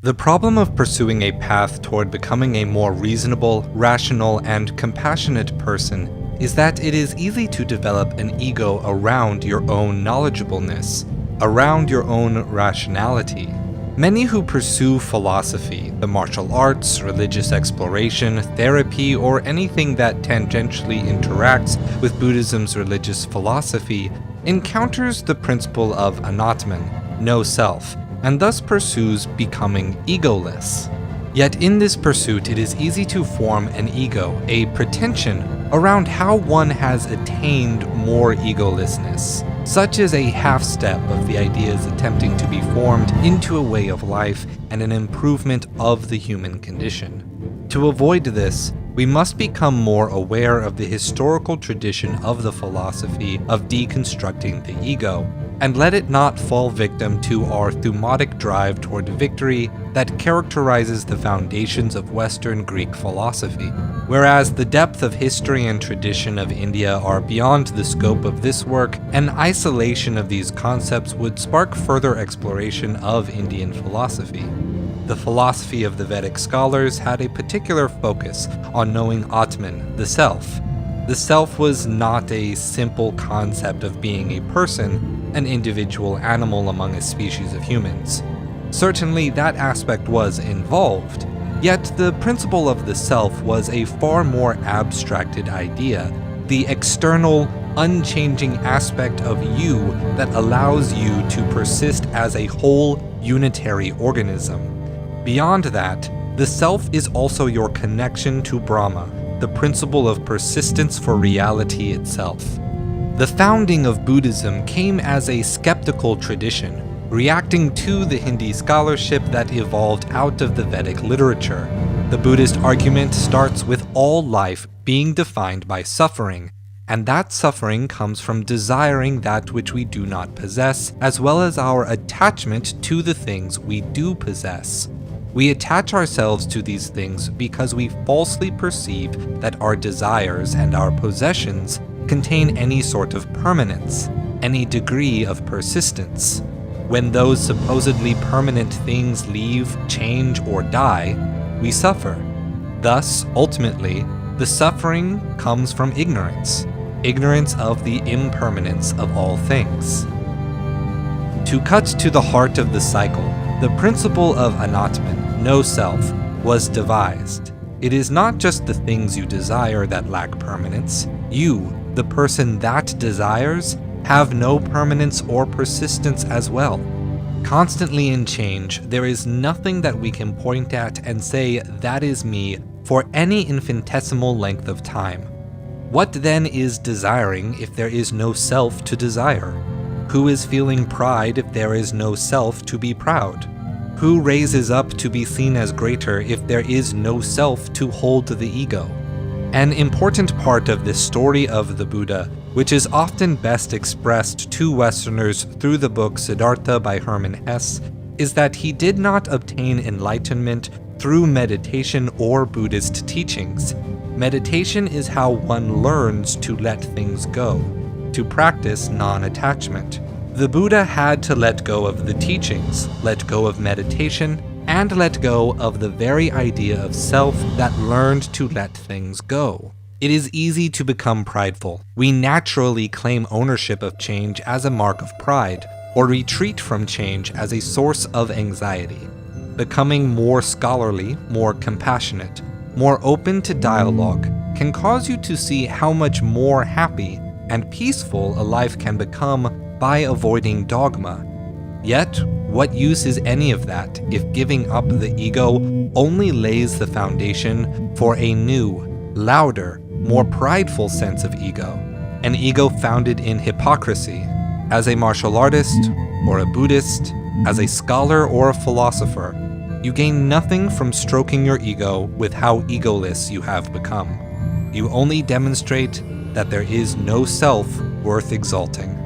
The problem of pursuing a path toward becoming a more reasonable, rational, and compassionate person is that it is easy to develop an ego around your own knowledgeableness, around your own rationality. Many who pursue philosophy, the martial arts, religious exploration, therapy, or anything that tangentially interacts with Buddhism's religious philosophy encounters the principle of anatman, no self, and thus pursues becoming egoless. Yet in this pursuit, it is easy to form an ego, a pretension, around how one has attained more egolessness. Such is a half-step of the ideas attempting to be formed into a way of life and an improvement of the human condition. To avoid this, we must become more aware of the historical tradition of the philosophy of deconstructing the ego, and let it not fall victim to our thumotic drive toward victory that characterizes the foundations of Western Greek philosophy. Whereas the depth of history and tradition of India are beyond the scope of this work, an isolation of these concepts would spark further exploration of Indian philosophy. The philosophy of the Vedic scholars had a particular focus on knowing Atman, the self. The self was not a simple concept of being a person, an individual animal among a species of humans. Certainly that aspect was involved, yet the principle of the self was a far more abstracted idea, the external, unchanging aspect of you that allows you to persist as a whole, unitary organism. Beyond that, the self is also your connection to Brahma, the principle of persistence for reality itself. The founding of Buddhism came as a skeptical tradition, reacting to the Hindi scholarship that evolved out of the Vedic literature. The Buddhist argument starts with all life being defined by suffering, and that suffering comes from desiring that which we do not possess, as well as our attachment to the things we do possess. We attach ourselves to these things because we falsely perceive that our desires and our possessions contain any sort of permanence, any degree of persistence. When those supposedly permanent things leave, change, or die, we suffer. Thus, ultimately, the suffering comes from ignorance, ignorance of the impermanence of all things. To cut to the heart of the cycle, the principle of anatman, no self, was devised. It is not just the things you desire that lack permanence. You, the person that desires, have no permanence or persistence as well. Constantly in change, there is nothing that we can point at and say, that is me, for any infinitesimal length of time. What then is desiring if there is no self to desire? Who is feeling pride if there is no self to be proud? Who raises up to be seen as greater if there is no self to hold the ego? An important part of this story of the Buddha, which is often best expressed to Westerners through the book Siddhartha by Hermann Hesse, is that he did not obtain enlightenment through meditation or Buddhist teachings. Meditation is how one learns to let things go, to practice non-attachment. The Buddha had to let go of the teachings, let go of meditation, and let go of the very idea of self that learned to let things go. It is easy to become prideful. We naturally claim ownership of change as a mark of pride, or retreat from change as a source of anxiety. Becoming more scholarly, more compassionate, more open to dialogue can cause you to see how much more happy and peaceful a life can become by avoiding dogma. Yet, what use is any of that if giving up the ego only lays the foundation for a new, louder, more prideful sense of ego, an ego founded in hypocrisy? As a martial artist, or a Buddhist, as a scholar or a philosopher, you gain nothing from stroking your ego with how egoless you have become. You only demonstrate that there is no self worth exalting.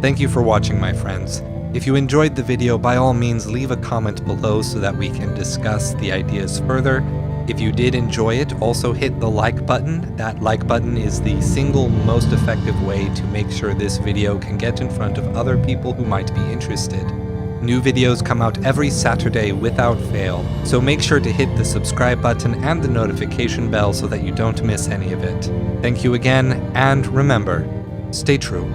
Thank you for watching, my friends. If you enjoyed the video, by all means leave a comment below so that we can discuss the ideas further. If you did enjoy it, also hit the like button. That like button is the single most effective way to make sure this video can get in front of other people who might be interested. New videos come out every Saturday without fail, so make sure to hit the subscribe button and the notification bell so that you don't miss any of it. Thank you again, and remember, stay true.